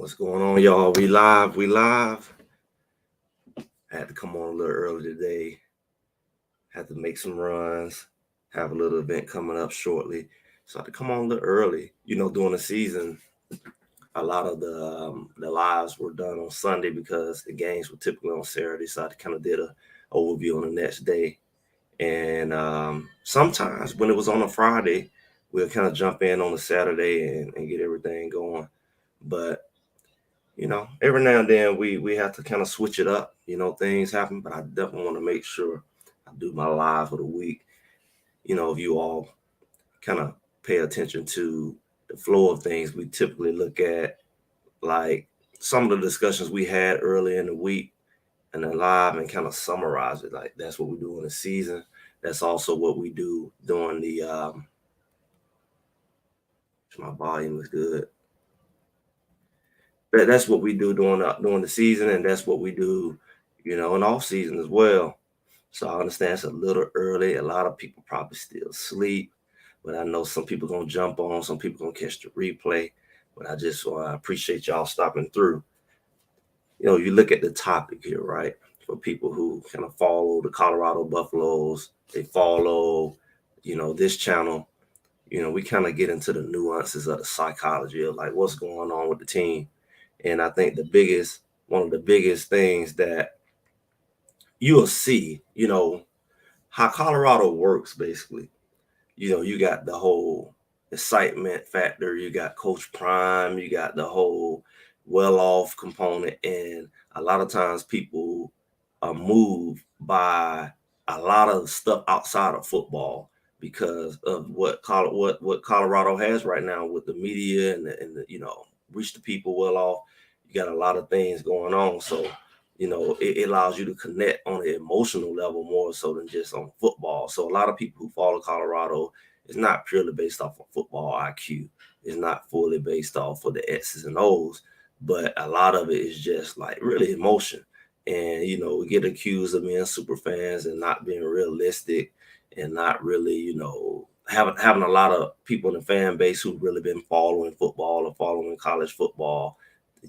What's going on, y'all? We live. We live. I had to come on a little early today. Had to make some runs. Have a little event coming up shortly. So I had to come on a little early. During the season, a lot of the lives were done on Sunday because the games were typically on Saturday. So I kind of did a overview on the next day. And sometimes when it was on a Friday, we'll kind of jump in on a Saturday and get everything going. But every now and then we have to kind of switch it up. Things happen, but I definitely want to make sure I do my live for the week. If you all kind of pay attention to the flow of things, we typically look at like some of the discussions we had early in the week and then live and kind of summarize it. Like that's what we do in the season. That's also what we do during the my volume is good. That's what we do during the season, and that's what we do, in off season as well. So I understand it's a little early. A lot of people probably still sleep, but I know some people gonna jump on. Some people gonna catch the replay. But I just appreciate y'all stopping through. You look at the topic here, right? For people who kind of follow the Colorado Buffaloes, they follow, this channel. We kind of get into the nuances of the psychology of like what's going on with the team. And I think one of the biggest things that you'll see, how Colorado works basically. You got the whole excitement factor, you got Coach Prime, you got the whole well-off component, and a lot of times people are moved by a lot of stuff outside of football because of what Colorado has right now with the media and the reach the people well off. You got a lot of things going on, so it allows you to connect on an emotional level more so than just on football. So a lot of people who follow Colorado is not purely based off of football IQ. It's not fully based off of the X's and O's, but a lot of it is just like really emotion. And we get accused of being super fans and not being realistic and not really, having a lot of people in the fan base who've really been following football or following college football,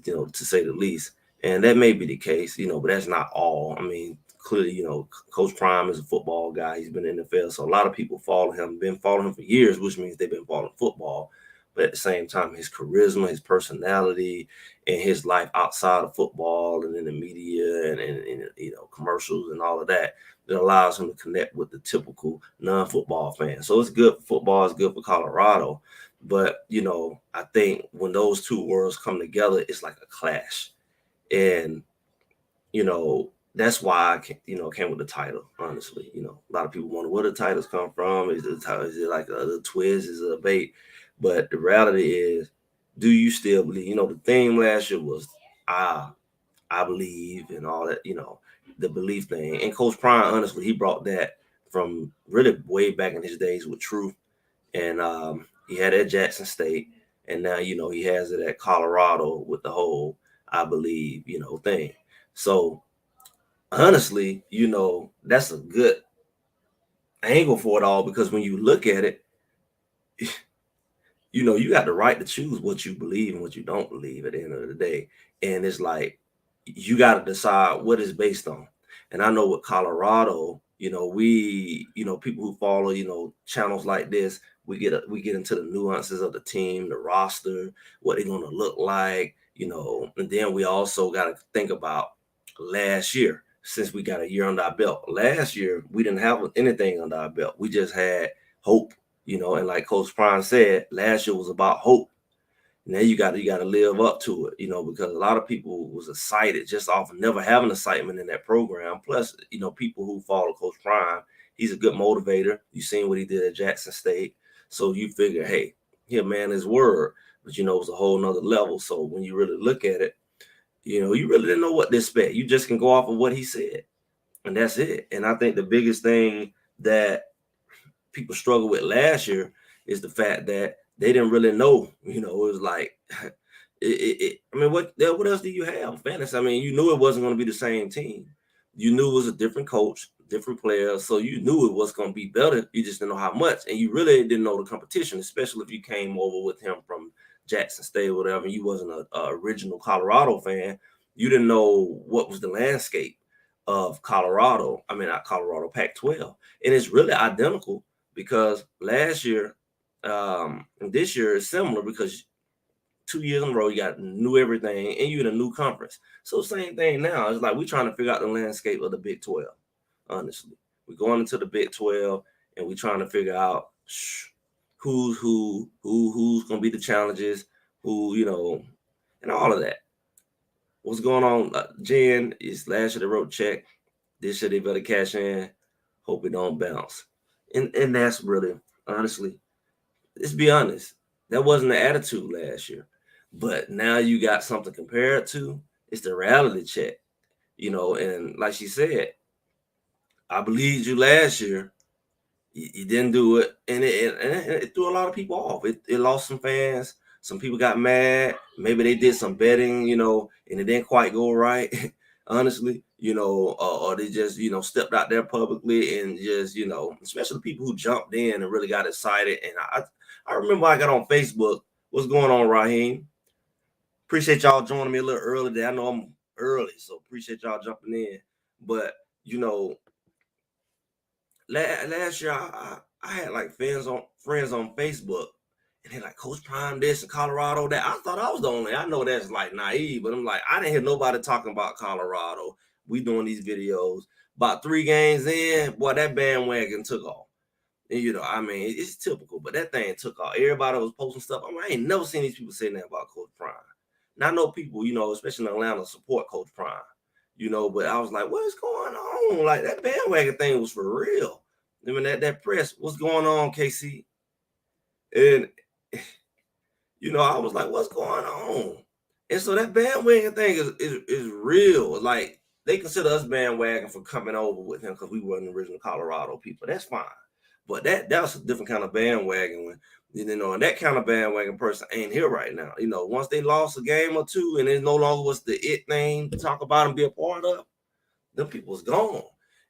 to say the least. And that may be the case, but that's not all. I mean, clearly, Coach Prime is a football guy. He's been in the NFL. So a lot of people follow him, been following him for years, which means they've been following football. But at the same time, his charisma, his personality, and his life outside of football and in the media and commercials and all of that, that allows him to connect with the typical non-football fan. So it's good for football. It's good for Colorado. But, I think when those two worlds come together, it's like a clash. And that's why came with the title. Honestly, a lot of people wonder where the titles come from. Is it like a twist? Is it a bait? But the reality is, do you still believe? The theme last year was I believe and all that. The belief thing. And Coach Prime, honestly, he brought that from really way back in his days with Truth, and he had it at Jackson State, and now he has it at Colorado with the whole I believe thing. So honestly, that's a good angle for it all because when you look at it, you got the right to choose what you believe and what you don't believe at the end of the day. And it's like you got to decide what it's based on. And I know with Colorado, we, people who follow, channels like this, we get into the nuances of the team, the roster, what they're going to look like, and then we also got to think about last year since we got a year under our belt. Last year, we didn't have anything under our belt. We just had hope, and like Coach Prime said, last year was about hope. Now you got to live up to it, because a lot of people was excited just off of never having excitement in that program. Plus, people who follow Coach Prime, he's a good motivator. You seen what he did at Jackson State, so you figure, hey, he'll man his word. But it was a whole nother level. So when you really look at it, you really didn't know what to expect. You just can go off of what he said, and that's it. And I think the biggest thing that people struggled with last year is the fact that they didn't really know. It was like, I mean, what else do you have? Fantasy. I mean, you knew it wasn't going to be the same team. You knew it was a different coach, different players, so you knew it was going to be better. You just didn't know how much, and you really didn't know the competition, especially if you came over with him from Jackson State or whatever, and you wasn't a original Colorado fan, you didn't know what was the landscape of Colorado. I mean, not Colorado, Pac-12, and it's really identical because last year, and this year is similar because 2 years in a row you got new everything and you in a new conference. So same thing now. It's like we're trying to figure out the landscape of the Big 12. Honestly, we're going into the Big 12 and we're trying to figure out who's going to be the challenges, who and all of that. What's going on? Jen is last year they wrote check. This year they better cash in. Hope it don't bounce. And that's really honestly, let's be honest. That wasn't the attitude last year. But now you got something compared to. It's the reality check. And like she said, I believed you last year. You didn't do it, and it threw a lot of people off. It lost some fans. Some people got mad. Maybe they did some betting, and it didn't quite go right. Honestly, or they just stepped out there publicly and just especially the people who jumped in and really got excited. And I remember I got on Facebook. What's going on, Raheem? Appreciate y'all joining me a little early today. I know I'm early, so appreciate y'all jumping in. But last year I had like friends on Facebook, and they like Coach Prime this and Colorado that. I thought I was the only. I know that's like naive, but I'm like I didn't hear nobody talking about Colorado. We doing these videos about 3 games in, boy, that bandwagon took off. And I mean, it's typical, but that thing took off. Everybody was posting stuff. I ain't never seen these people saying that about Coach Prime. Now I know people, especially in Atlanta, support Coach Prime. But I was like, what is going on? Like that bandwagon thing was for real. I mean, that press, what's going on, KC? And I was like, what's going on? And so that bandwagon thing is real. Like they consider us bandwagon for coming over with him because we weren't the original Colorado people. That's fine. But that's a different kind of bandwagon when and that kind of bandwagon person ain't here right now. Once they lost a game or two and it no longer was the it thing to talk about and be a part of, them people's gone.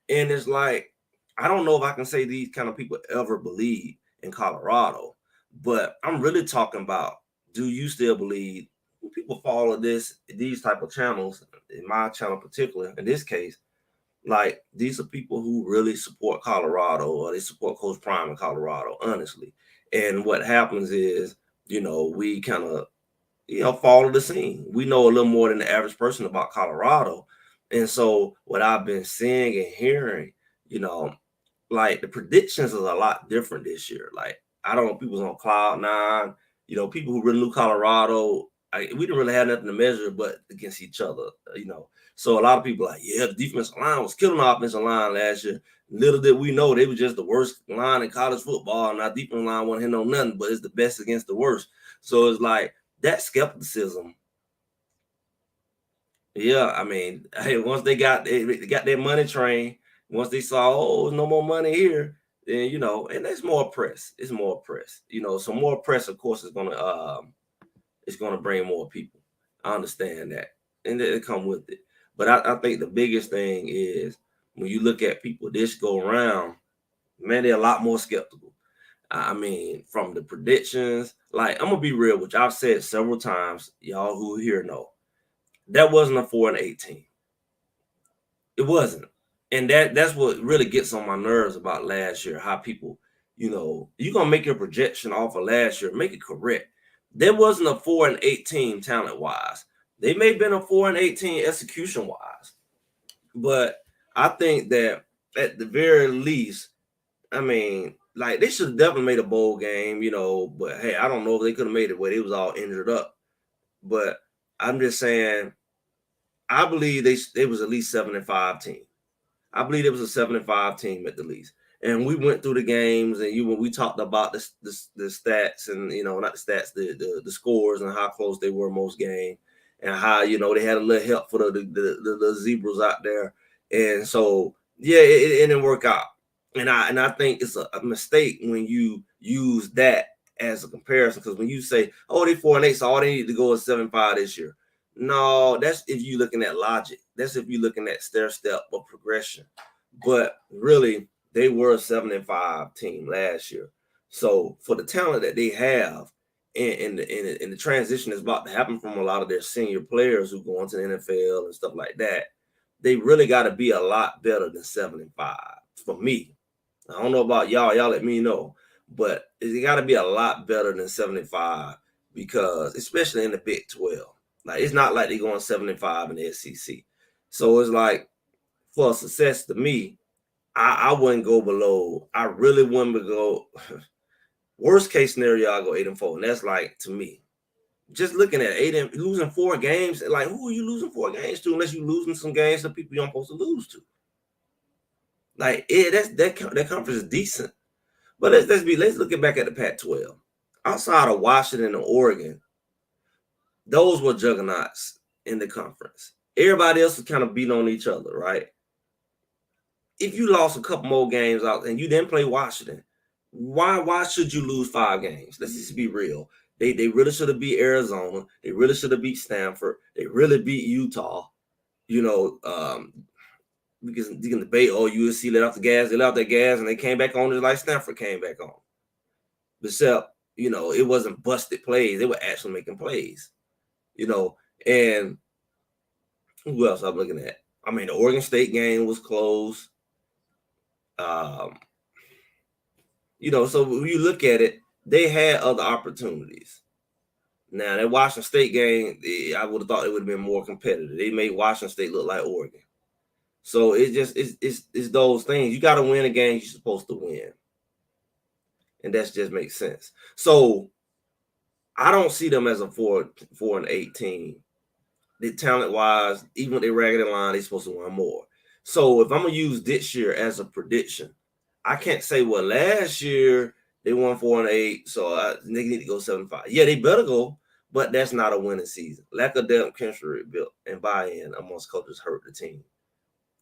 And it's like, I don't know if I can say these kind of people ever believe in Colorado, but I'm really talking about, do you still believe people follow these type of channels, in my channel in particular, in this case, like these are people who really support Colorado or they support Coach Prime in Colorado, honestly. And what happens is, we kind of, follow the scene. We know a little more than the average person about Colorado. And so what I've been seeing and hearing, like the predictions are a lot different this year. Like, I don't know, people's on cloud nine, people who really knew Colorado, we didn't really have nothing to measure but against each other, So a lot of people are like, yeah, the defensive line was killing the offensive line last year. Little did we know they were just the worst line in college football, and our defensive line wasn't hitting on nothing, but it's the best against the worst. So it's like that skepticism. Yeah, I mean, hey, once they got their money train, once they saw, oh, no more money here, then and it's more press. It's more press. So more press, of course, is gonna bring more people. I understand that, and they come with it. But I think the biggest thing is when you look at people this go around, man, they're a lot more skeptical. I mean, from the predictions, like I'm gonna be real, which I've said several times, y'all who here know that wasn't a 4-18. It wasn't, and that's what really gets on my nerves about last year. How people, you're gonna make your projection off of last year, make it correct. There wasn't a 4-18 talent wise. They may have been a 4-18 execution wise, but I think that at the very least, I mean, like they should have definitely made a bowl game, But hey, I don't know if they could have made it where they was all injured up. But I'm just saying, I believe they was at least 7-5 team. I believe it was a 7-5 team at the least. And we went through the games, and when we talked about the stats and not the stats, the scores and how close they were most game, and how they had a little help for the zebras out there, and so yeah, it didn't work out. And I think it's a mistake when you use that as a comparison, because when you say, oh, they 4-8, so all they need to go is 7-5 this year. No, that's if you're looking at logic. That's if you're looking at stair step or progression. But really, they were a 7-5 team last year. So for the talent that they have, and the transition is about to happen from a lot of their senior players who go into the NFL and stuff like that. They really got to be a lot better than 7-5 for me. I don't know about y'all. Y'all let me know, but it got to be a lot better than 75 because, especially in the Big 12, like it's not like they're going 7-5 in the SEC. So it's like for success to me, I wouldn't go below. I really wouldn't go. Worst case scenario, I go 8-4, and that's like to me. Just looking at losing 4 games, like who are you losing 4 games to? Unless you're losing some games to people you're supposed to lose to. Like that conference is decent, but let's look back at the Pac-12. Outside of Washington and Oregon, those were juggernauts in the conference. Everybody else was kind of beating on each other, right? If you lost a couple more games out and you didn't play Washington, why should you lose 5 games? Let's just be real. They really should have beat Arizona. They really should have beat Stanford. They really beat Utah. You know, because you can debate, USC let off the gas, they let off their gas, and they came back on just like Stanford came back on. Except, it wasn't busted plays. They were actually making plays. And who else I'm looking at? I mean, the Oregon State game was close. So when you look at it, they had other opportunities. Now, that Washington State game, I would have thought it would have been more competitive. They made Washington State look like Oregon. So it's those things. You got to win a game you're supposed to win. And that just makes sense. So I don't see them as a 4-8 team. They talent-wise, even with their raggedy line, they're supposed to win more. So if I'm going to use this year as a prediction, I can't say, well, last year they won 4-8, so they need to go 7-5. Yeah, they better go, but that's not a winning season. Lack of depth, chemistry built, and buy-in amongst coaches hurt the team.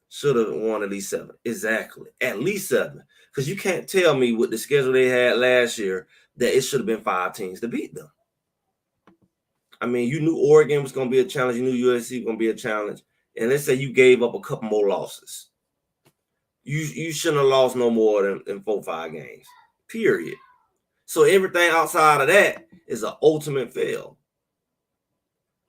Should have won at least 7. Exactly. At least 7. Because you can't tell me with the schedule they had last year that it should have been 5 teams to beat them. I mean, you knew Oregon was going to be a challenge. You knew USC was going to be a challenge. And let's say you gave up a couple more losses. You shouldn't have lost no more than 4-5 games, period. So everything outside of that is an ultimate fail.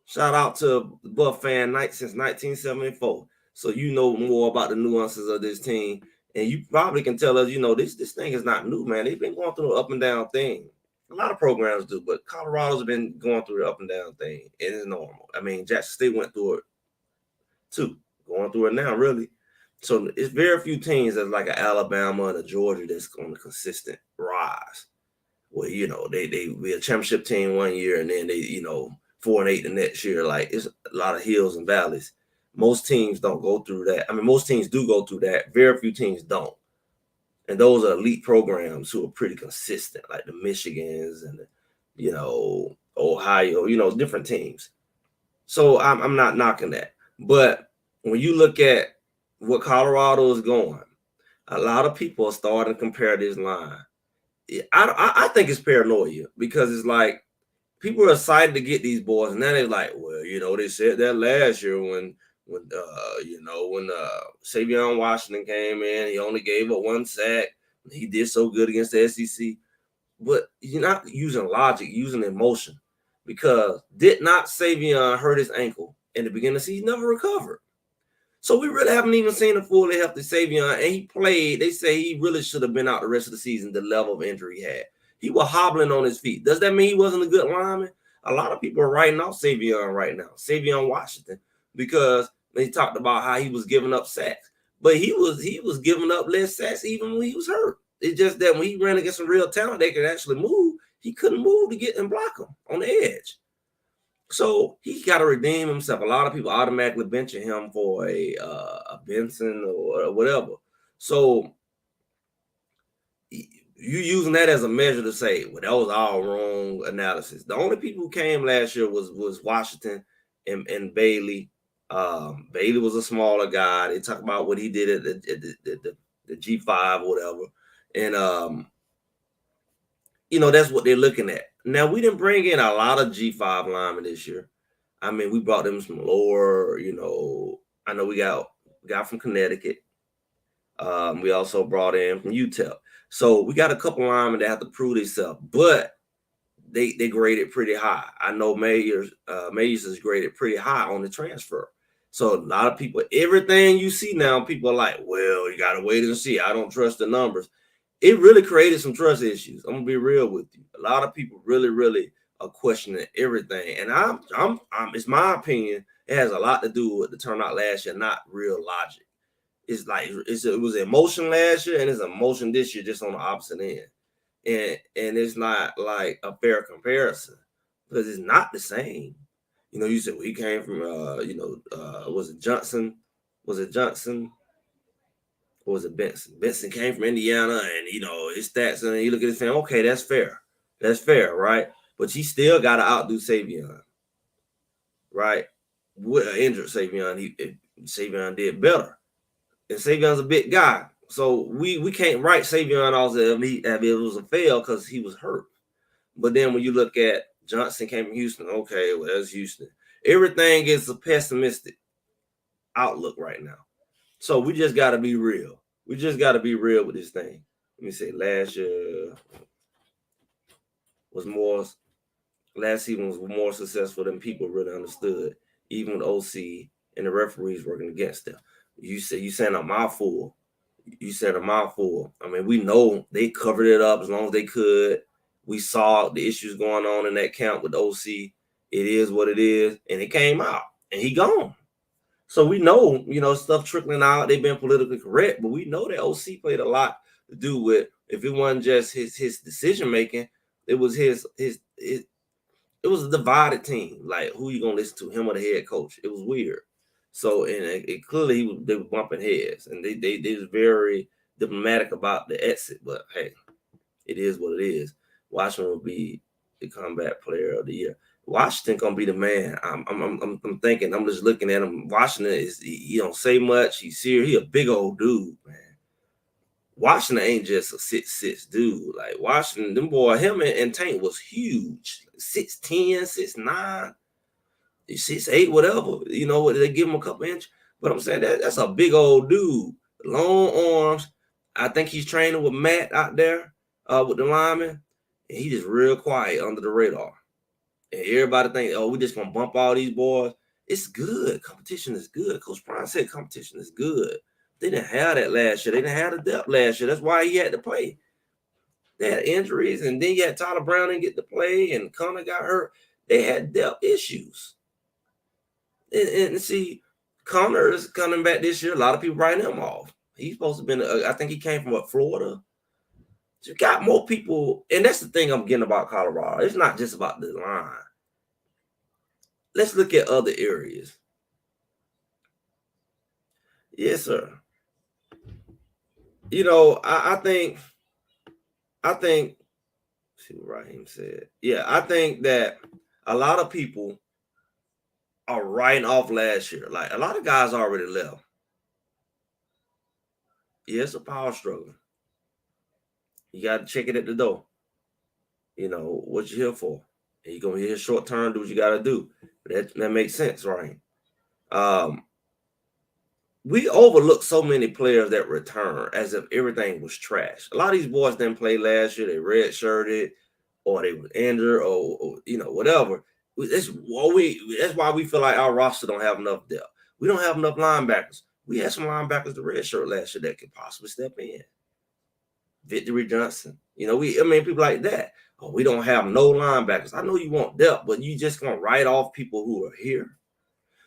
Shout out to Buff fan night since 1974. So you know more about the nuances of this team. And you probably can tell us, this thing is not new, man. They've been going through an up and down thing. A lot of programs do, but Colorado's been going through the up and down thing. It is normal. I mean, Jackson State went through it too. Going through it now, really. So it's very few teams that's like an Alabama and a Georgia that's on a consistent rise. Well, they be a championship team one year and then they, 4-8 the next year. Like it's a lot of hills and valleys. Most teams don't go through that. I mean, most teams do go through that. Very few teams don't. And those are elite programs who are pretty consistent, like the Michigans and Ohio, different teams. So I'm not knocking that. But when you look at what Colorado is going, a lot of people are starting to compare this line. I think it's paranoia because it's like people are excited to get these boys, and now they're like, well, they said that last year when Savion Washington came in, he only gave up 1 sack. He did so good against the SEC. But you're not using logic, using emotion. Because did not Savion hurt his ankle in the beginning of the season? He never recovered. So we really haven't even seen a fully healthy Savion. And he played, they say he really should have been out the rest of the season, the level of injury he had. He was hobbling on his feet. Does that mean he wasn't a good lineman? A lot of people are writing off Savion right now, Savion Washington, because they talked about how he was giving up sacks. But he was giving up less sacks even when he was hurt. It's just that when he ran against some real talent, they could actually move. He couldn't move to get and block him on the edge. So he got to redeem himself. A lot of people automatically benching him for a Benson or whatever. So you using that as a measure to say, well, that was all wrong analysis. The only people who came last year was Washington and Bailey. Bailey was a smaller guy. They talk about what he did at the G5 or whatever. And, that's what they're looking at. Now, we didn't bring in a lot of G5 linemen this year. I mean, we brought them from lower, I know we got from Connecticut. We also brought in from UTEP. So we got a couple linemen that have to prove themselves. But they graded pretty high. I know Mayers is graded pretty high on the transfer. So a lot of people, everything you see now, people are like, well, you gotta wait and see. I don't trust the numbers. It really created some trust issues. I'm gonna be real with you. A lot of people really are questioning everything. And it's my opinion, it has a lot to do with the turnout last year, not real logic. It's like it was emotion last year and it's emotion this year, just on the opposite end. And it's not like a fair comparison because it's not the same. You said he came from was it Johnson? Was it Johnson? Or was it Benson? Benson came from Indiana and his stats, and you look at his saying, okay, that's fair. That's fair, right? But he still gotta outdo Savion, right? With an injured Savion, Savion did better. And Savion's a big guy. So we can't write Savion off if it was a fail because he was hurt. But then when you look at Johnson came from Houston, okay, well, that's Houston. Everything is a pessimistic outlook right now. So we just got to be real. We just got to be real with this thing. Let me say, last season was more successful than people really understood, even with OC and the referees working against them. You saying a mouthful. You said a mouthful. I mean, we know they covered it up as long as they could. We saw the issues going on in that camp with OC. It is what it is, and it came out, and he gone. So we know, stuff trickling out. They've been politically correct, but we know that OC played a lot to do with. If it wasn't just his decision making, it was his. It was a divided team. Like, who you gonna listen to, him or the head coach? It was weird. So, and it clearly they were bumping heads, and they was very diplomatic about the exit. But hey, it is what it is. Washington will be the comeback player of the year. Washington gonna be the man. I'm thinking. I'm just looking at him. Washington he don't say much. He's serious. He a big old dude, man. Washington ain't just a 6'6" dude. Like Washington, them boy, him and Tank was huge. 6'10", 6'9", 6'8", whatever. They give him a couple inches. But I'm saying that's a big old dude. Long arms. I think he's training with Matt out there with the lineman. And he just real quiet under the radar. And everybody think, oh, we just gonna bump all these boys. It's good. Competition is good. Coach Prime said competition is good. They didn't have that last year. They didn't have the depth last year. That's why he had to play. They had injuries, and then you had Tyler Brown didn't get to play, and Connor got hurt. They had depth issues. And see, Connor is coming back this year. A lot of people writing him off. He's supposed to have been, I think he came from Florida. So you got more people, and that's the thing I'm getting about Colorado. It's not just about the line. Let's look at other areas. Yes, sir. I think. See what Raheem said. Yeah, I think that a lot of people are writing off last year. Like a lot of guys already left. Yeah, it's a power struggle. You got to check it at the door. What you here for? And you're gonna be here short term, do what you gotta do. That makes sense, right? We overlook so many players that return as if everything was trash. A lot of these boys didn't play last year, they red-shirted, or they were injured, or whatever. That's why we feel like our roster don't have enough depth. We don't have enough linebackers. We had some linebackers to redshirt last year that could possibly step in. Victory Johnson. People like that. Oh, we don't have no linebackers. I know you want depth, but you just gonna write off people who are here.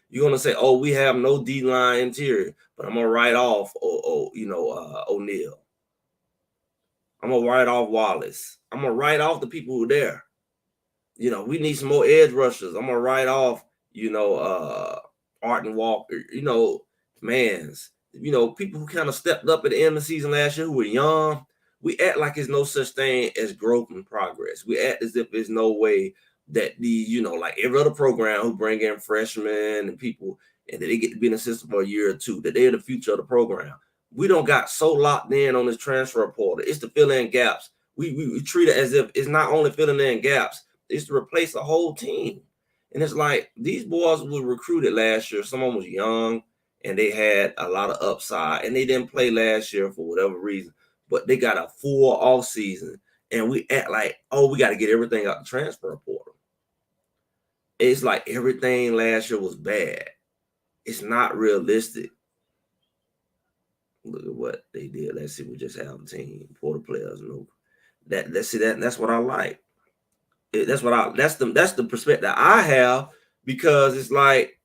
You're gonna say, "Oh, we have no D-line interior," but I'm gonna write off, O'Neal. I'm gonna write off Wallace. I'm gonna write off the people who are there. We need some more edge rushers. I'm gonna write off, Arden Walker. Mans. People who kind of stepped up at the end of the season last year who were young. We act like there's no such thing as growth and progress. We act as if there's no way that like every other program who bring in freshmen and people and that they get to be in the system for a year or two, that they're the future of the program. We don't got so locked in on this transfer portal. It's to fill in gaps. We treat it as if it's not only filling in gaps, it's to replace the whole team. And it's like these boys were recruited last year. Someone was young and they had a lot of upside and they didn't play last year for whatever reason. But they got a full off season And we act like, oh, we got to get everything out the transfer portal. It's like everything last year was bad. It's not realistic. Look at what they did. Let's see, we just have a team, portal players. No, that's what I like. That's the perspective I have, because it's like,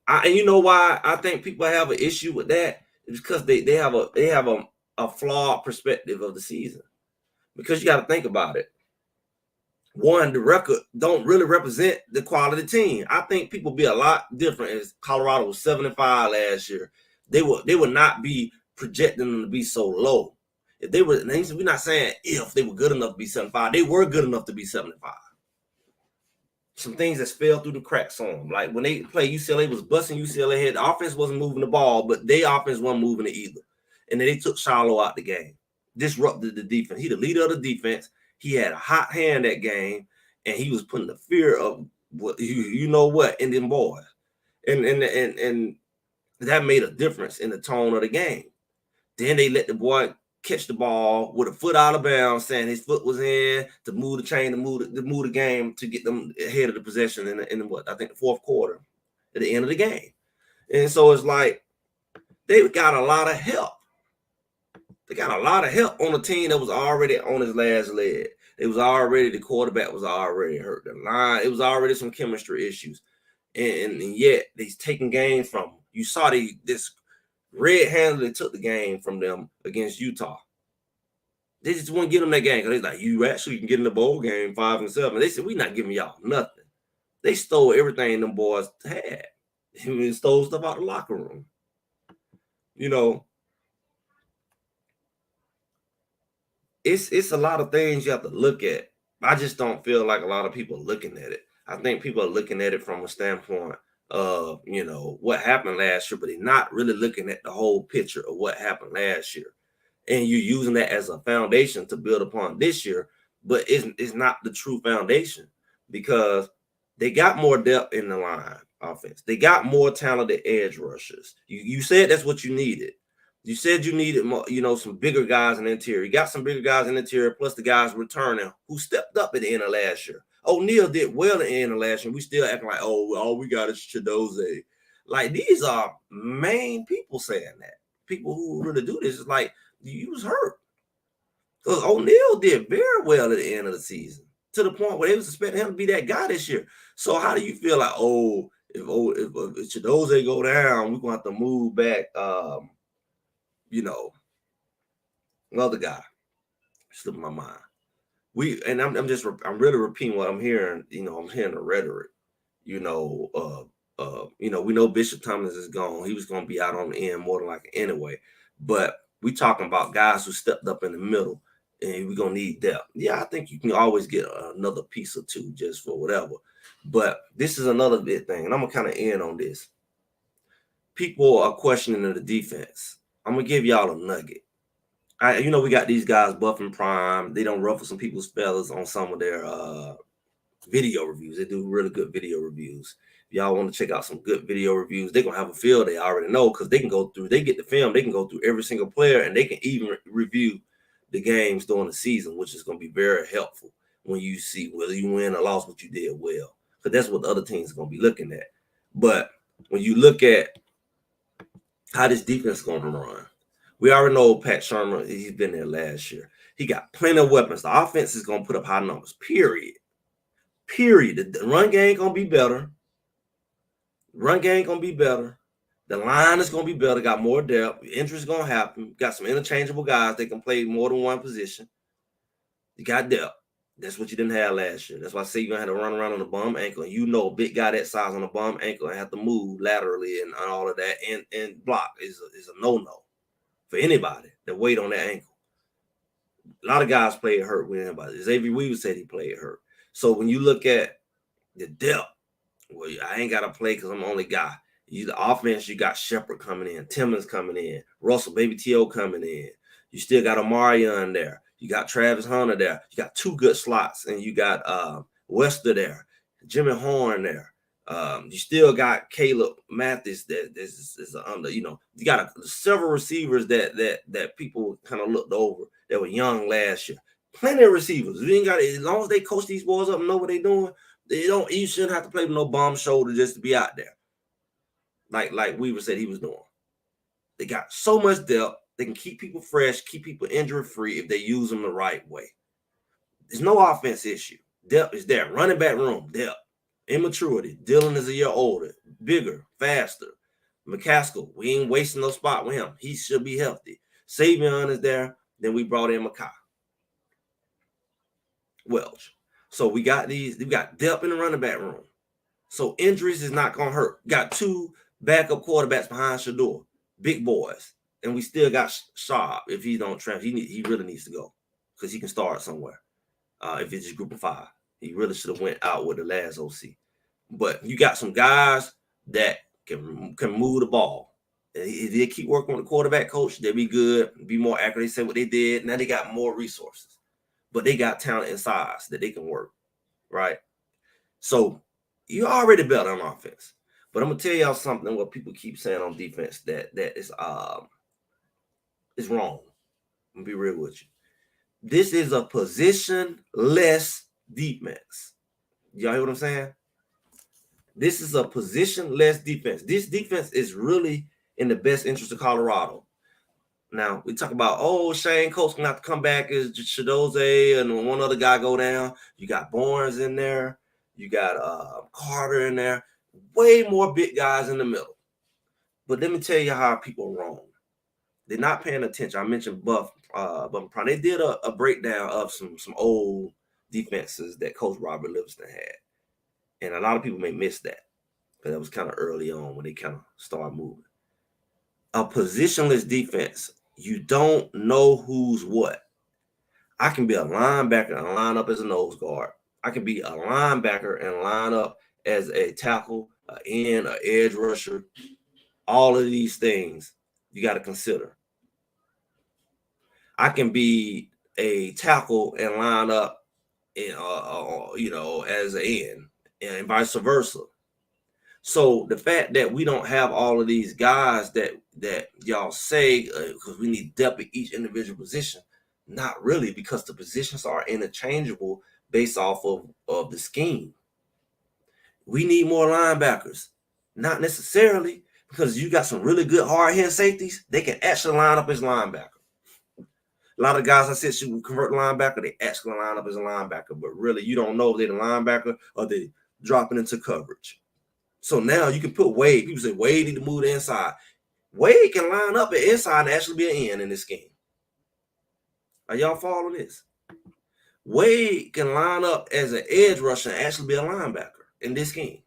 and you know why I think people have an issue with that? It's because they have a flawed perspective of the season. Because you got to think about it. One, the record don't really represent the quality team. I think people be a lot different. As Colorado was 7-5 last year, they would not be projecting them to be so low. If they were, we're not saying if they were good enough to be 7-5, they were good enough to be 7-5. Some things that fell through the cracks on them. Like when they played UCLA, was busting UCLA head. The offense wasn't moving the ball, but their offense wasn't moving it either. And then they took Shiloh out the game, disrupted the defense. He the leader of the defense. He had a hot hand that game, and he was putting the fear of what you know what in them boys, and that made a difference in the tone of the game. Then they let the boy catch the ball with a foot out of bounds, saying his foot was in to move the chain, to move the game, to get them ahead of the possession in what I think the fourth quarter, at the end of the game. And so it's like they got a lot of help. They got a lot of help on a team that was already on his last leg. It was already, the quarterback was already hurt. The line, it was already some chemistry issues. And yet they's taking games from them. You saw this red-handedly took the game from them against Utah. They just wouldn't give them that game because they're like, you actually can get in the bowl game 5-7. They said, we're not giving y'all nothing. They stole everything them boys had. They stole stuff out the locker room. You know, it's a lot of things you have to look at. I just don't feel like a lot of people are looking at it. I think people are looking at it from a standpoint of, what happened last year, but they're not really looking at the whole picture of what happened last year. And you're using that as a foundation to build upon this year, but it's not the true foundation, because they got more depth in the line offense. They got more talented edge rushers. You said that's what you needed. You said you needed more, some bigger guys in the interior. You got some bigger guys in the interior, plus the guys returning who stepped up at the end of last year. O'Neal did well at the end of last year. We still acting like, oh, all we got is Chidoze. Like, these are main people saying that. People who really do this is like, you was hurt. Because O'Neal did very well at the end of the season, to the point where they was expecting him to be that guy this year. So how do you feel like, if Chidoze go down, we're gonna have to move back another guy slipped my mind. I'm really repeating what I'm hearing. I'm hearing the rhetoric. We know Bishop Thomas is gone. He was going to be out on the end more than likely anyway. But we talking about guys who stepped up in the middle, and we're going to need depth. Yeah, I think you can always get another piece or two just for whatever. But this is another big thing, and I'm going to kind of end on this. People are questioning the defense. I'm going to give y'all a nugget. We got these guys, Buff and Prime. They don't ruffle some people's feathers on some of their video reviews. They do really good video reviews. If y'all want to check out some good video reviews, they're going to have a feel they already know, because they can go through, they get the film, they can go through every single player, and they can even review the games during the season, which is going to be very helpful when you see whether you win or lost, what you did well. Because that's what the other teams are going to be looking at. But when you look at how this defense is going to run, we already know Pat Shermer, he's been there last year. He got plenty of weapons. The offense is going to put up high numbers, period. The run game going to be better. The line is going to be better. Got more depth. Injuries is going to happen. Got some interchangeable guys that can play more than one position. You got depth. That's what you didn't have last year. That's why I say you're going to have to run around on the bum ankle. A big guy that size on the bum ankle and have to move laterally and all of that and block is a no-no for anybody that weight on that ankle. A lot of guys played hurt with anybody. Xavier Weaver said he played hurt. So when you look at the depth, well, I ain't got to play because I'm the only guy. The offense, you got Shepard coming in, Timmons coming in, Russell, Baby T.O. coming in. You still got Omarion there. You got Travis Hunter there. You got two good slots, and you got Wester there, Jimmy Horn there. You still got Caleb Mathis that is under. You got several receivers that people kind of looked over that were young last year. Plenty of receivers. You ain't got as long as they coach these boys up and know what they're doing. They don't. You shouldn't have to play with no bomb shoulder just to be out there. Like Weaver said he was doing. They got so much depth. They can keep people fresh, keep people injury free if they use them the right way. There's no offense issue. Depth is there. Running back room, depth. Immaturity. Dylan is a year older, bigger, faster. McCaskill, we ain't wasting no spot with him. He should be healthy. Savion is there. Then we brought in Makai Welch. So we got depth in the running back room. So injuries is not gonna hurt. Got 2 backup quarterbacks behind Shador, big boys, and we still got Sharp. If he don't transfer, he really needs to go because he can start somewhere. If it's just group of 5, he really should have went out with the last OC. But you got some guys that can move the ball. If they keep working with the quarterback coach, they'll be good, be more accurate. They say what they did. Now they got more resources, but they got talent and size that they can work, right? So you're already better on offense. But I'm gonna tell y'all something what people keep saying on defense that is wrong. I'm gonna be real with you. This is a positionless defense. Y'all hear what I'm saying? This is a positionless defense. This defense is really in the best interest of Colorado. Now, we talk about, Shane Coates going to have to come back as Chidoze and one other guy go down. You got Barnes in there. You got Carter in there. Way more big guys in the middle. But let me tell you how people are wrong. They're not paying attention. I mentioned Buff Prime. They did a breakdown of some old defenses that Coach Robert Livingston had. And a lot of people may miss that because that was kind of early on when they kind of started moving. A positionless defense, you don't know who's what. I can be a linebacker and line up as a nose guard. I can be a linebacker and line up as a tackle, an end, an edge rusher. All of these things you got to consider. I can be a tackle and line up, as an end, and vice versa. So the fact that we don't have all of these guys that y'all say because we need depth at each individual position, not really, because the positions are interchangeable based off of the scheme. We need more linebackers, not necessarily because you got some really good hard hitting safeties. They can actually line up as linebacker. A lot of guys I said should convert linebacker, they actually line up as a linebacker, but really you don't know if they're the linebacker or they dropping into coverage. So now you can put Wade. People say Wade need to move the inside. Wade can line up at inside and actually be an end in this game. Are y'all following this? Wade can line up as an edge rusher and actually be a linebacker in this game.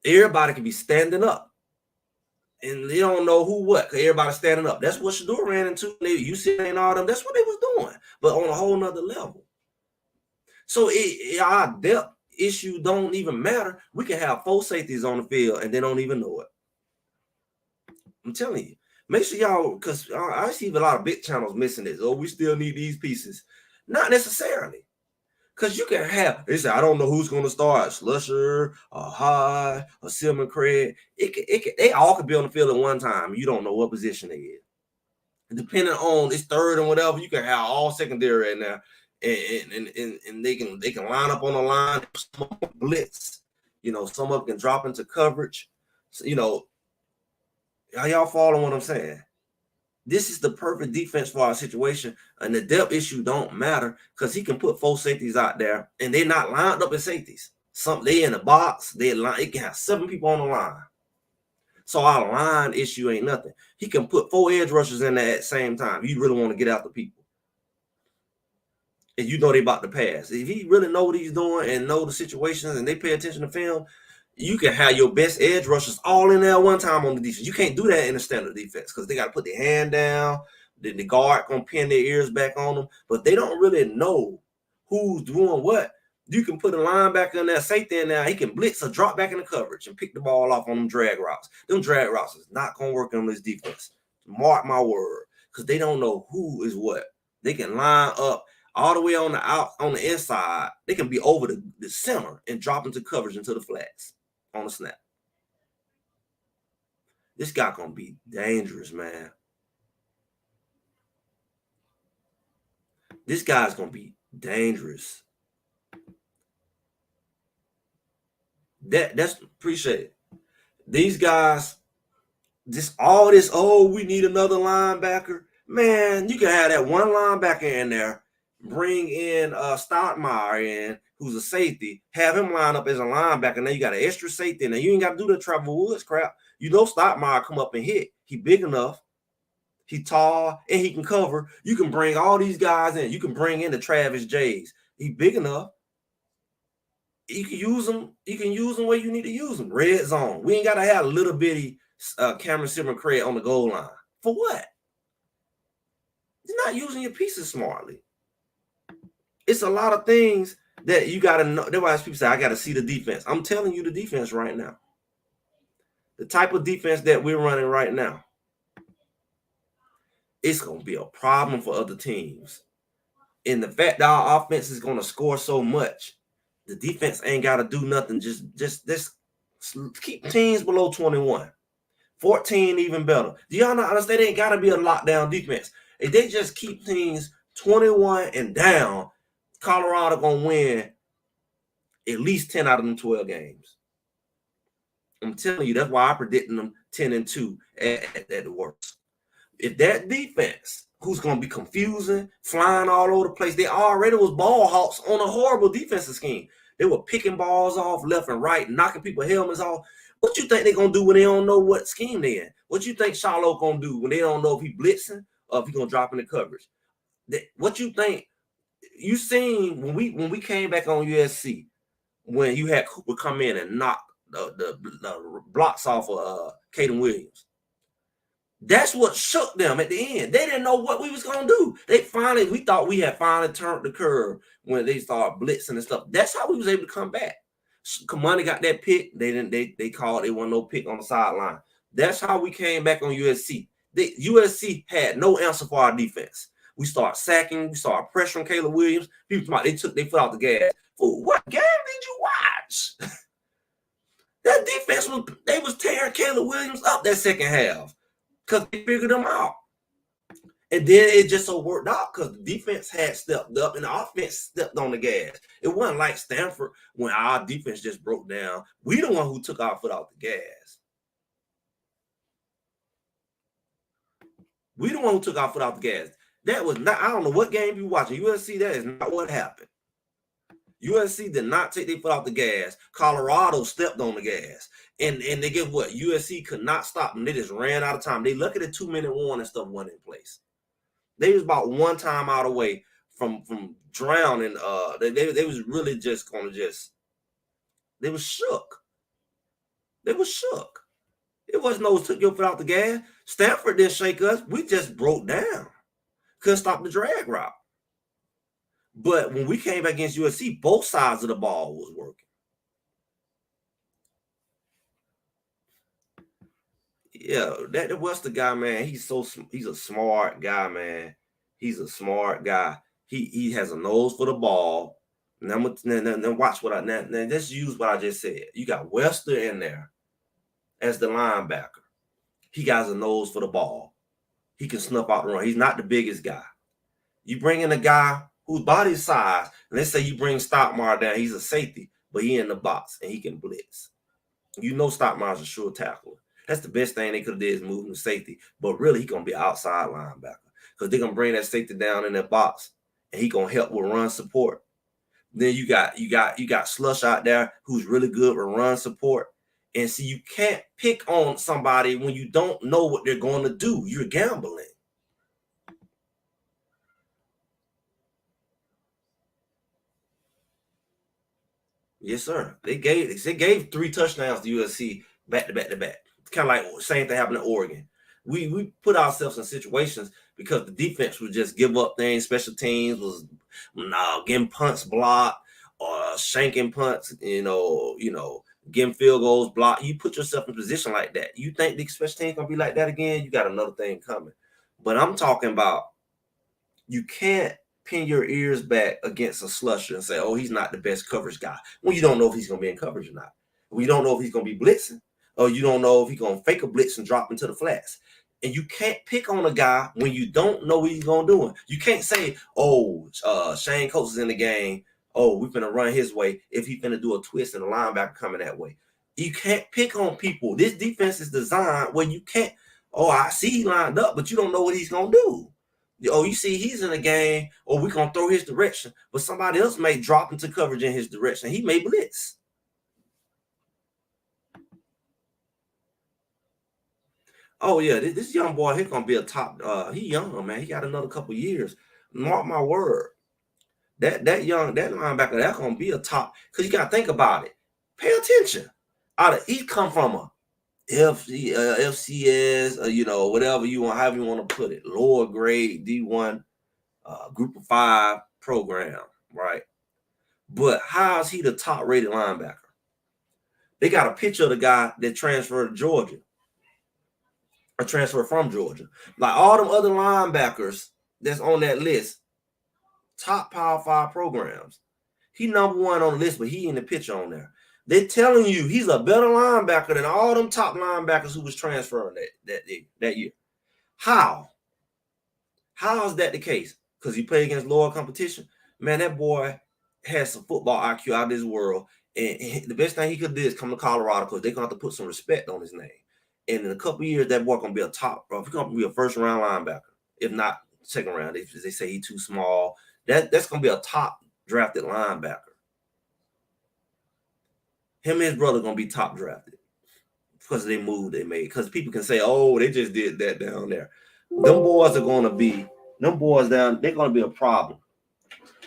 Everybody can be standing up. And they don't know who what, because everybody's standing up. That's what Shador ran into. You see and all them, that's what they was doing, but on a whole nother level. So our depth issue don't even matter. We can have 4 safeties on the field and they don't even know it. I'm telling you. Make sure y'all, because I see a lot of big channels missing this. We still need these pieces. Not necessarily. Because you can have, they say, I don't know who's going to start. Slusher, a High, a Silman Craig. They all could be on the field at one time. You don't know what position they in. And depending on it's third and whatever, you can have all secondary in there. And they can line up on the line, blitz. Some of them can drop into coverage. So, are y'all following what I'm saying? This is the perfect defense for our situation, and the depth issue don't matter because he can put 4 safeties out there, and they're not lined up as safeties. They in the box. It can have 7 people on the line. So our line issue ain't nothing. He can put 4 edge rushers in there at the same time. You really want to get out the people, and they about to pass. If he really know what he's doing and know the situations, and they pay attention to film, you can have your best edge rushers all in there one time on the defense. You can't do that in a standard defense because they got to put their hand down. The guard gonna pin their ears back on them, but they don't really know who's doing what. You can put a linebacker in there, safety in there. He can blitz or drop back in the coverage and pick the ball off on them drag routes. Them drag routes is not gonna work on this defense. Mark my word, because they don't know who is what. They can line up all the way on the inside. They can be over the center and drop into coverage into the flats on the snap. This guy gonna be dangerous, man. This guy's gonna be dangerous. That's appreciate it. These guys, just all this, oh, we need another linebacker. Man, you can have that one linebacker in there, bring in Stoudemire in, who's a safety, have him line up as a linebacker. Now you got an extra safety in there. You ain't got to do the Trevor Woods crap. You know Stoudemire come up and hit. He big enough, he tall, and he can cover. You can bring all these guys in. You can bring in the Travis Jays. He big enough. You can use them. You can use them where you need to use them. Red zone. We ain't got to have a little bitty Cameron Simon Craig on the goal line. For what? You're not using your pieces smartly. It's a lot of things that you got to know. That's why people say, I got to see the defense. I'm telling you the defense right now. The type of defense that we're running right now, it's going to be a problem for other teams. And the fact that our offense is going to score so much, the defense ain't got to do nothing. Just keep teams below 21. 14 even better. Do y'all not understand? They ain't got to be a lockdown defense. If they just keep teams 21 and down, Colorado going to win at least 10 out of them 12 games. I'm telling you, that's why I'm predicting them 10-2 at the worst. If that defense, who's going to be confusing, flying all over the place, they already was ball hawks on a horrible defensive scheme. They were picking balls off left and right, knocking people's helmets off. What you think they're going to do when they don't know what scheme they're in? What you think Charlotte going to do when they don't know if he blitzing or if he going to drop in the coverage? What you think? You seen when we came back on USC, when you had Cooper come in and knock the blocks off of Caden Williams. That's what shook them at the end. They didn't know what we was gonna do. We thought we had finally turned the curve when they started blitzing and stuff. That's how we was able to come back. Kamani got that pick. They called it wasn't no pick on the sideline. That's how we came back on USC. USC had no answer for our defense. We started sacking. We started pressuring Caleb Williams. People they took their foot off the gas. For what game did you watch? That defense was tearing Caleb Williams up that second half because they figured them out. And then it just so worked out because the defense had stepped up and the offense stepped on the gas. It wasn't like Stanford when our defense just broke down. We the one who took our foot off the gas. We the one who took our foot off the gas. That was not, I don't know what game you watching. USC, that is not what happened. USC did not take their foot off the gas. Colorado stepped on the gas. And they get what? USC could not stop them. They just ran out of time. They lucky the 2-minute warning stuff went in place. They was about one time out away from drowning. They was really just gonna they was shook. They was shook. It wasn't no took your foot off the gas. Stanford didn't shake us. We just broke down. Couldn't stop the drag route. But when we came back against USC, both sides of the ball was working. Yeah, that Wester guy, man, he's a smart guy, man. He's a smart guy. He has a nose for the ball. Now watch what now let's use what I just said. You got Wester in there as the linebacker. He got a nose for the ball. He can snuff out the run. He's not the biggest guy. You bring in a guy whose body size, and let's say you bring Stoudemire down, he's a safety, but he in the box and he can blitz. You know Stoudemire's a sure tackler. That's the best thing they could have did is move him to safety, but really he's gonna be an outside linebacker because they're gonna bring that safety down in that box and he gonna help with run support. Then you got Slush out there who's really good with run support. And see, you can't pick on somebody when you don't know what they're going to do. You're gambling. Yes, sir. They gave 3 touchdowns to USC back to back to back. It's kind of like same thing happened in Oregon. We put ourselves in situations because the defense would just give up things. Special teams was getting punts blocked or shanking punts, getting field goals blocked. You put yourself in a position like that. You think the special teams gonna be like that again? You got another thing coming. But I'm talking about you can't pin your ears back against a slusher and say, oh, he's not the best coverage guy. When you don't know if he's going to be in coverage or not. When you don't know if he's going to be blitzing, or you don't know if he's going to fake a blitz and drop into the flats. And you can't pick on a guy when you don't know what he's gonna do. You can't say, "Oh, Shane Coates is in the game. Oh, we're gonna run his way if he's gonna do a twist and a linebacker coming that way." You can't pick on people. This defense is designed where you can't. Oh, I see he lined up, but you don't know what he's gonna do. Oh, you see he's in the game, or we're gonna throw his direction, but somebody else may drop into coverage in his direction. He may blitz. Oh yeah, this young boy, he's gonna be a top. He young, man. He got another couple years. Mark my word. That linebacker, that's gonna be a top. Cause you gotta think about it. Pay attention. He come from a FCS, whatever you want, however you want to put it, lower grade D1, group of 5 program, right? But how is he the top rated linebacker? They got a picture of the guy that transferred to Georgia, or transferred from Georgia. Like all them other linebackers that's on that list, top Power 5 programs. He #1 on the list, but he in the picture on there. They're telling you he's a better linebacker than all them top linebackers who was transferring that year. How? How is that the case? Because he played against lower competition? Man, that boy has some football IQ out of this world. And the best thing he could do is come to Colorado because they're going to have to put some respect on his name. And in a couple of years, that boy going to be a top, bro. He's going to be a first-round linebacker, if not second round. If they say he's too small, that's going to be a top drafted linebacker. Him and his brother going to be top drafted because of the move they made. Because people can say, oh, they just did that down there. Them boys are going to be, them boys down, they're going to be a problem.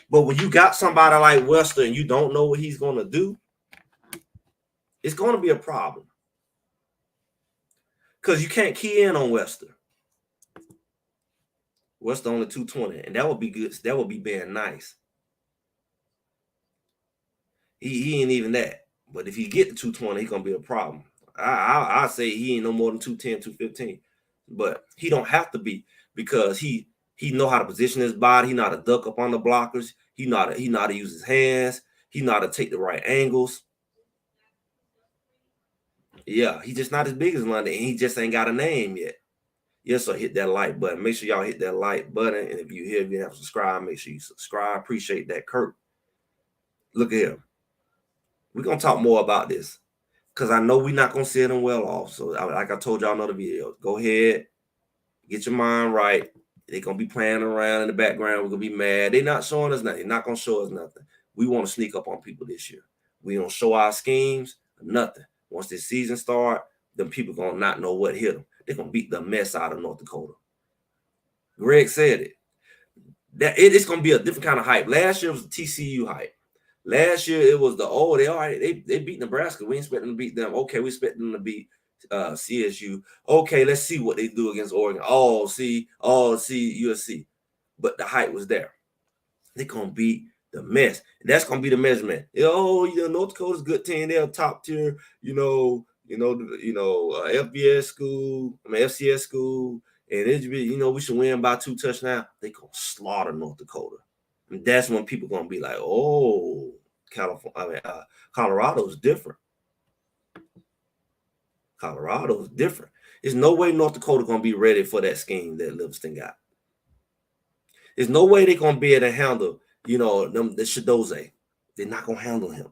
But when you got somebody like Wester and you don't know what he's going to do, it's going to be a problem. Because you can't key in on Wester. Wester only 220, and that would be good. That would be being nice. He ain't even that. But if he get to 220, he's going to be a problem. I say he ain't no more than 210, 215. But he don't have to be because he know how to position his body. He know how to duck up on the blockers. He know how to use his hands. He know how to take the right angles. Yeah, he's just not as big as London, and he just ain't got a name yet. Yes, so hit that like button. Make sure y'all hit that like button. And if you here, if you haven't subscribed, make sure you subscribe. Appreciate that, Kurt. Look at him. We're going to talk more about this because I know we're not going to see them well off. So like I told y'all in other videos, go ahead, get your mind right. They're going to be playing around in the background. We're going to be mad. They're not showing us nothing. They're not going to show us nothing. We want to sneak up on people this year. We don't show our schemes, nothing. Once this season start, then people going to not know what hit them. They're going to beat the mess out of North Dakota. Greg said it. That it's going to be a different kind of hype. Last year was the TCU hype. Last year it was they beat Nebraska. We expect them to beat them. Okay, we expect them to beat CSU. Okay, let's see what they do against Oregon. See USC. But the hype was there. They're gonna beat the mess. And that's gonna be the measurement. North Dakota's a good team. They're a top tier, FBS school, FCS school, and it be, we should win by 2 touchdowns. They gonna slaughter North Dakota. And that's when people gonna be like, oh, Colorado's different. Colorado's different. There's no way North Dakota gonna be ready for that scheme that Livingston got. There's no way they're gonna be able to handle, the Shadoze. They're not gonna handle him.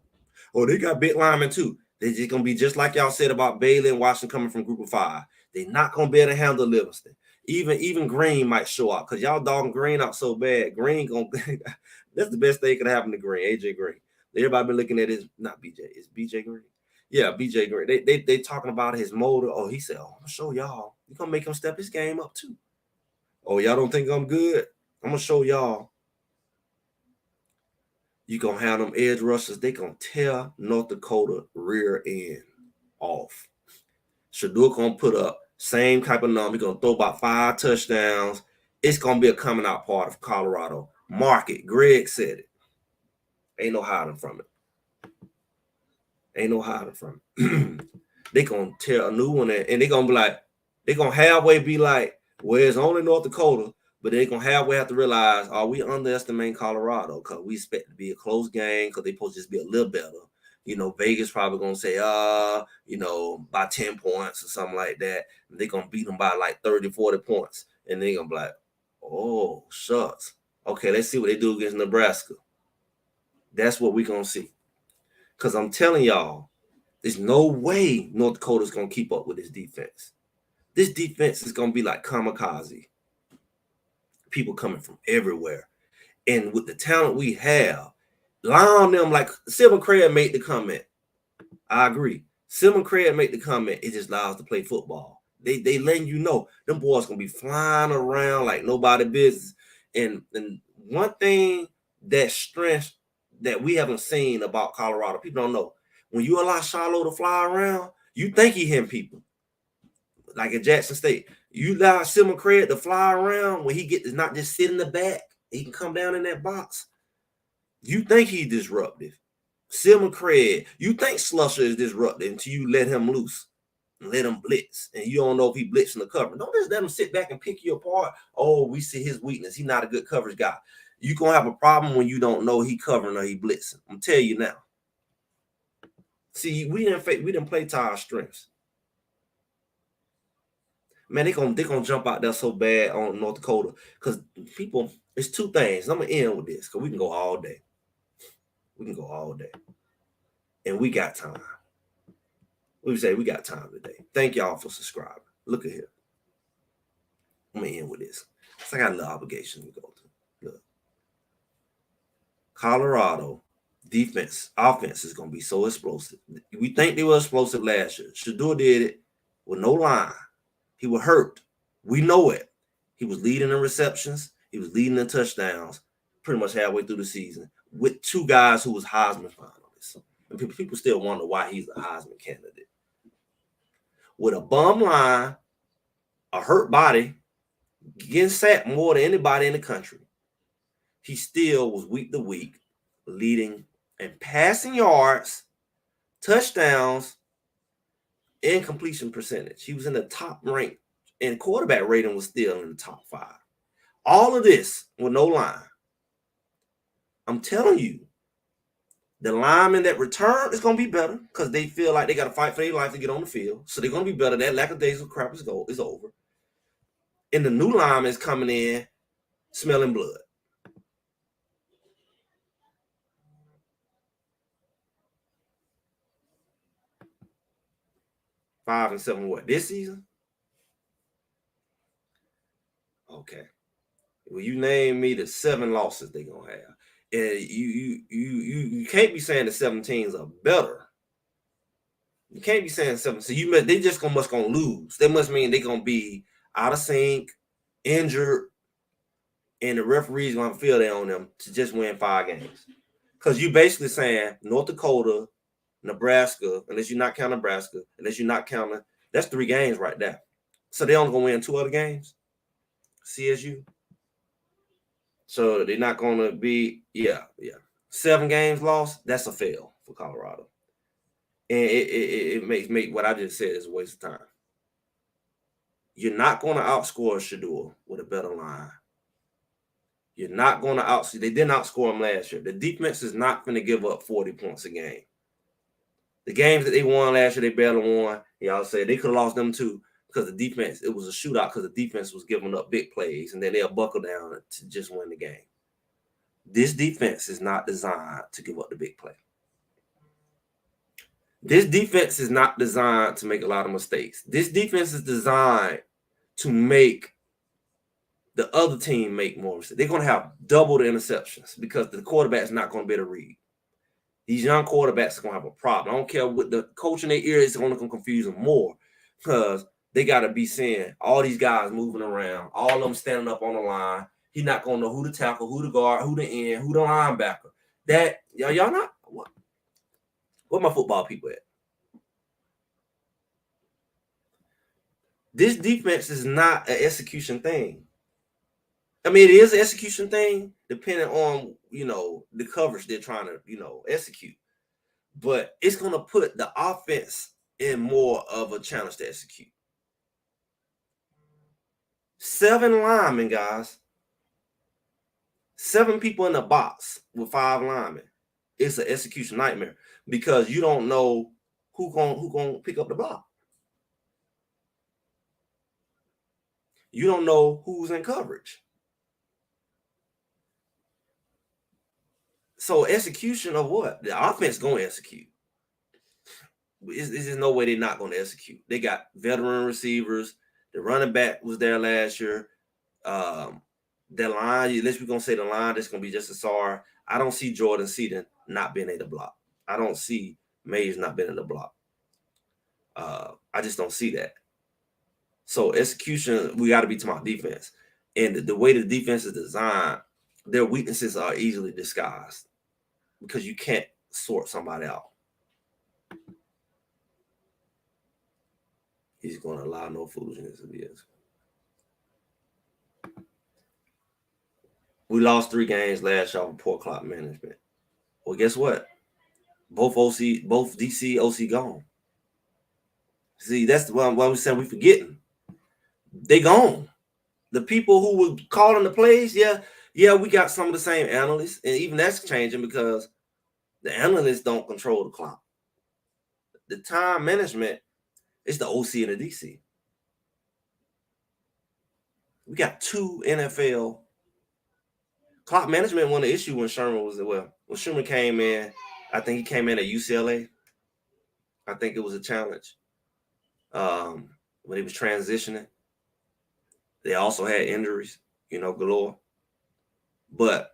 Oh, they got big linemen too. They're just gonna be just like y'all said about Bailey and Washington coming from Group of 5. They're not gonna be able to handle Livingston. Even Green might show up because y'all dogging Green out so bad. Green gonna that's the best thing could happen to Green, AJ Green. Everybody been looking at his not BJ, it's BJ Green. Yeah, BJ Green. They talking about his motor. Oh, he said, I'm gonna show y'all. You're gonna make him step his game up too. Oh, y'all don't think I'm good? I'm gonna show y'all. You gonna have them edge rushers. They gonna tear North Dakota rear end off. Shador gonna put up same type of number. He's gonna throw about 5 touchdowns. It's gonna be a coming out part of Colorado. Mark it. Greg said it. Ain't no hiding from it. Ain't no hiding from it. They gonna tear a new one and they gonna be like, they gonna halfway be like, well, it's only North Dakota, but they gonna halfway have to realize, are we underestimating Colorado? Because we expect it to be a close game because they supposed to just be a little better. Vegas probably gonna say, by 10 points or something like that. They're gonna beat them by like 30, 40 points. And they're gonna be like, oh, shucks. Okay, let's see what they do against Nebraska. That's what we're gonna see. Because I'm telling y'all, there's no way North Dakota's gonna keep up with this defense. This defense is gonna be like kamikaze. People coming from everywhere. And with the talent we have, lie on them like Silver Craig made the comment. I agree. Silver Craig made the comment. It just allows to play football. They letting you know them boys gonna be flying around like nobody business. And one thing that strength that we haven't seen about Colorado, people don't know. When you allow Shiloh to fly around, you think he hitting people. Like at Jackson State, you allow Silver Craig to fly around when he gets to not just sit in the back. He can come down in that box. You think he's disruptive. Silver Craig, you think Slusher is disruptive until you let him loose and let him blitz. And you don't know if he blitzing the cover. Don't just let him sit back and pick you apart. Oh, we see his weakness. He's not a good coverage guy. You're going to have a problem when you don't know he covering or he blitzing. I'm telling you now. See, we didn't play to our strengths. Man, they're gonna jump out there so bad on North Dakota. Because people, it's two things. I'm gonna end with this because we can go all day. We can go all day. And we got time. We say we got time today. Thank y'all for subscribing. Look at here. I'm gonna end with this. I got a little obligation to go to. Look. Colorado offense is gonna be so explosive. We think they were explosive last year. Shador did it with no line. He was hurt. We know it. He was leading in receptions. He was leading in touchdowns pretty much halfway through the season with two guys who was Heisman finalists. And people still wonder why he's a Heisman candidate. With a bum line, a hurt body, getting sacked more than anybody in the country, he still was week to week leading in passing yards, touchdowns, and completion percentage. He was in the top rank, and quarterback rating was still in the top 5. All of this with no line. I'm telling you, the linemen that return is going to be better because they feel like they got to fight for their life to get on the field. So they're going to be better. That lackadaisical crap is over. And the new linemen is coming in smelling blood. 5-7 what? This season? Okay. Well, you name me the 7 losses they're going to have. And you can't be saying the 17s are better. You can't be saying 7. So they just must gonna lose. That must mean they're gonna be out of sync, injured, and the referees gonna feel they on them to just win 5 games. Because you basically saying North Dakota, Nebraska, unless you're not counting Nebraska, that's 3 games right there. So they only gonna win 2 other games. CSU. So they're not gonna be 7 games lost. That's a fail for Colorado. And it makes what I just said is a waste of time. You're not going to outscore Shador with a better line. You're not going to outscore. They didn't outscore him last year. The defense is not going to give up 40 points a game. The games that they won last year, they barely won. Y'all say they could have lost them too because the defense, it was a shootout because the defense was giving up big plays, and then they'll buckle down to just win the game. This defense is not designed to give up the big play. This defense is not designed to make a lot of mistakes. This defense is designed to make the other team make more mistakes. They're going to have double the interceptions because the quarterback's not going to be able to read. These young quarterbacks are going to have a problem. I don't care what the coach in their ear is going to confuse them more because they got to be seeing all these guys moving around, all of them standing up on the line. He's not going to know who to tackle, who to guard, who to end, who the linebacker. That y'all not what? Where my football people at? This defense is not an execution thing. I mean, it is an execution thing, depending on, the coverage they're trying to, execute. But it's going to put the offense in more of a challenge to execute. 7 linemen, guys. 7 people in the box with 5 linemen. it's an execution nightmare because you don't know who gonna pick up the block. You don't know who's in coverage. So execution of what? The offense gonna execute. It's just no way they're not gonna execute. They got veteran receivers. The running back was there last year. The line, unless we're gonna say the line that's gonna be just as sorry. I don't see Jordan Seaton not being able to block. I don't see Mays not being able to block. I just don't see that. So execution, we got to be talking about defense. And the way the defense is designed, their weaknesses are easily disguised because you can't sort somebody out. He's going to allow no foolishness if he is. We lost 3 games last year with poor clock management. Well, guess what? Both DC, OC gone. See, that's why we said we forgetting. They gone. The people who were calling the plays, yeah, we got some of the same analysts, and even that's changing because the analysts don't control the clock. The time management is the OC and the DC. We got 2 NFL clock management. One of the issue when Sherman was when Sherman came in. I think he came in at UCLA. I think it was a challenge when he was transitioning. They also had injuries, galore. But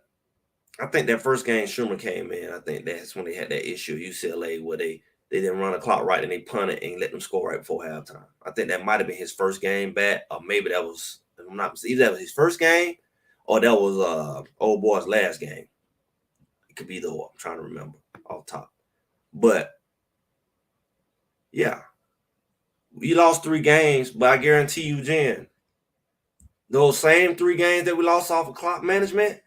I think that first game Schumer came in, I think that's when they had that issue at UCLA where they didn't run the clock right and they punted and let them score right before halftime. I think that might have been his first game back, or maybe that was, if I'm not mistaken, either that was his first game or that was old boy's last game. It could be either or. I'm trying to remember off top. But yeah, we lost 3 games, but I guarantee you, Jen, those same 3 games that we lost off of clock management,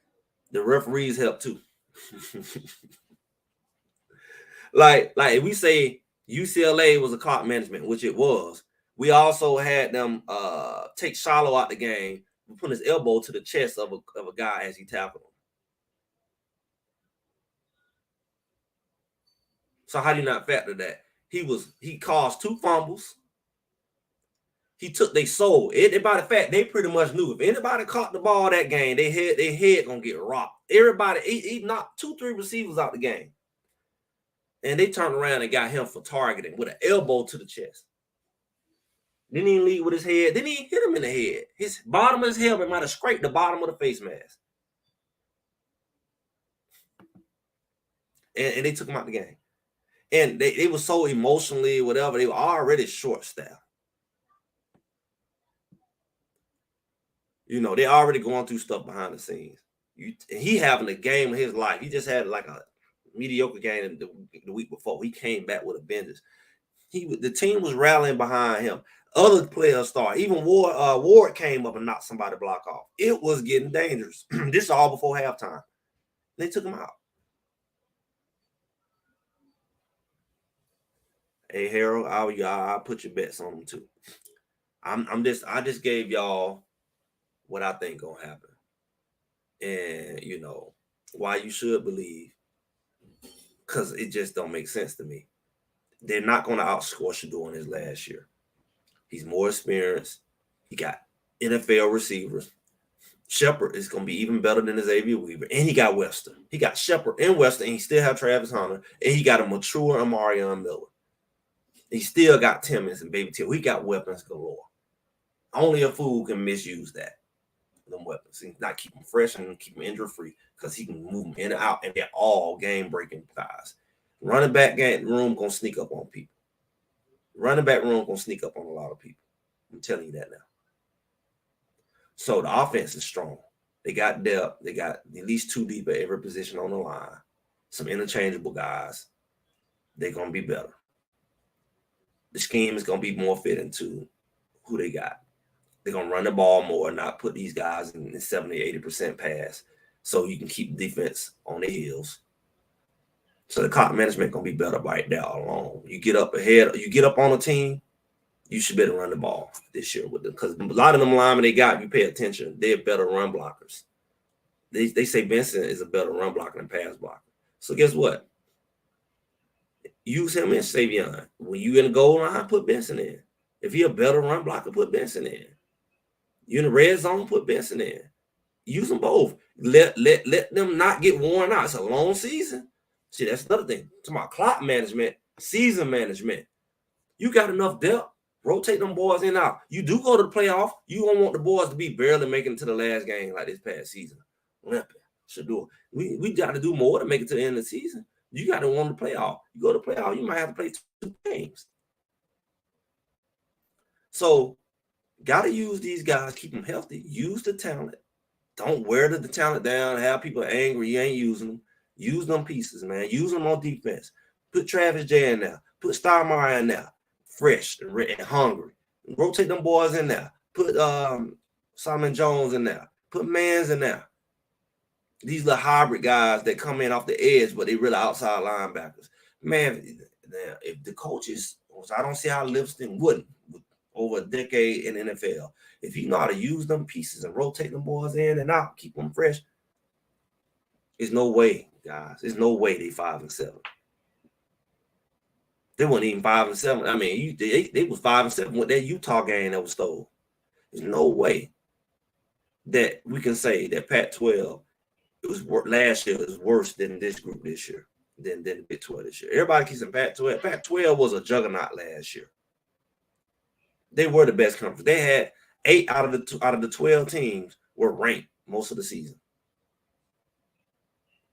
the referees helped too. like if we say UCLA was a clock management, which it was, we also had them take Shiloh out the game and put his elbow to the chest of a guy as he tackled him. So how do you not factor that? He caused 2 fumbles. He took their soul. By the fact they pretty much knew if anybody caught the ball that game, their head gonna get rocked. Everybody, he knocked 2-3 receivers out the game. And they turned around and got him for targeting with an elbow to the chest. Didn't even lead with his head. Didn't even hit him in the head. His bottom of his helmet might have scraped the bottom of the face mask. And they took him out the game. And they were so emotionally, whatever, they were already short-staffed. They're already going through stuff behind the scenes. He having a game of his life. He just had like a mediocre game the week before. He came back with a vengeance. The team was rallying behind him. Other players started. Even Ward came up and knocked somebody block off. It was getting dangerous. This all before halftime. They took him out. Hey Harold, I'll put your bets on them too. I just gave y'all what I think gonna happen, and why you should believe, because it just don't make sense to me. They're not gonna outscore Shador in his last year. He's more experienced. He got NFL receivers. Shepard is gonna be even better than Xavier Weaver, and he got Wester. He got Shepard and Wester, and he still have Travis Hunter, and he got a mature Amarion Miller. He still got Timmons and Baby Till. He got weapons galore. Only a fool can misuse that. Them weapons. He's not keep them fresh and keep them injury free because he can move them in and out, and they're all game breaking guys. Running back room gonna sneak up on people. Running back room gonna sneak up on a lot of people. I'm telling you that now. So the offense is strong. They got depth. They got at least 2 deep at every position on the line. Some interchangeable guys. They're gonna be better. The scheme is gonna be more fitting to who they got. They're going to run the ball more and not put these guys in the 70-80% pass so you can keep defense on their heels. So the clock management going to be better right there alone. You get up ahead, you get up on a team, you should better run the ball this year with them because a lot of them linemen they got, if you pay attention, they're better run blockers. They say Benson is a better run blocker than pass blocker. So guess what? use him and Savion. When you in the goal line, put Benson in. If he a better run blocker, put Benson in. You in the red zone, put Benson in. Use them both. Let them not get worn out. It's a long season. See, that's another thing. Talking about clock management, season management. You got enough depth. Rotate them boys in and out. You do go to the playoff. You don't want the boys to be barely making it to the last game like this past season. Limping. Should do it. We got to do more to make it to the end of the season. You got to want to playoff. You go to playoff, you might have to play 2 games. So, got to use these guys, keep them healthy. Use the talent. Don't wear the talent down. Have people angry. You ain't using them. Use them pieces, man. Use them on defense. Put Travis J in there. Put Steinmeier in there. Fresh and hungry. Rotate them boys in there. Put Simon Jones in there. Put Mans in there. These little hybrid guys that come in off the edge, but they really outside linebackers. Man, if the coaches, I don't see how Livingston wouldn't with over a decade in the NFL. If you know how to use them pieces and rotate them boys in and out, keep them fresh, there's no way, guys. There's no way they 5-7. They weren't even 5-7. I mean, they was 5-7 with that Utah game that was stole. There's no way that we can say that Pac-12 it was last year was worse than this group this year, than the Big 12 this year. Everybody keeps saying Pac-12. Pac-12 was a juggernaut last year. They were the best conference. They had 8 out of the 12 teams were ranked most of the season.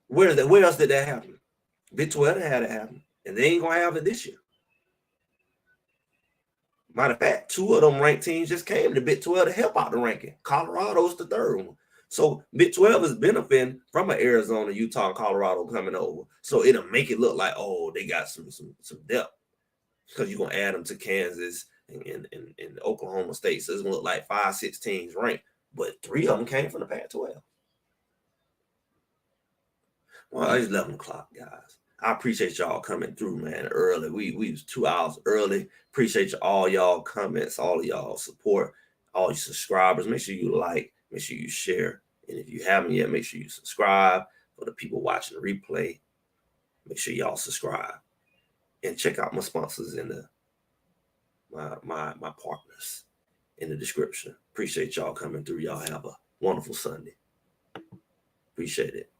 Where else did that happen? Big 12 had it happen, and they ain't gonna have it this year. Matter of fact, 2 of them ranked teams just came to Big 12 to help out the ranking. Colorado's the 3rd one. So Big 12 is benefiting from an Arizona, Utah, and Colorado coming over. So it'll make it look like, oh, they got some depth. Because you're gonna add them to Kansas and Oklahoma State. So it's gonna look like 5-6 teams ranked. But 3 of them came from the Pac-12. Well, it's 11 o'clock, guys. I appreciate y'all coming through, man, early. We was 2 hours early. Appreciate all y'all comments, all of y'all support, all your subscribers. Make sure you like, make sure you share. And if you haven't yet, make sure you subscribe. For the people watching the replay, make sure y'all subscribe. And check out my sponsors in my partners in the description. Appreciate y'all coming through. Y'all have a wonderful Sunday. Appreciate it.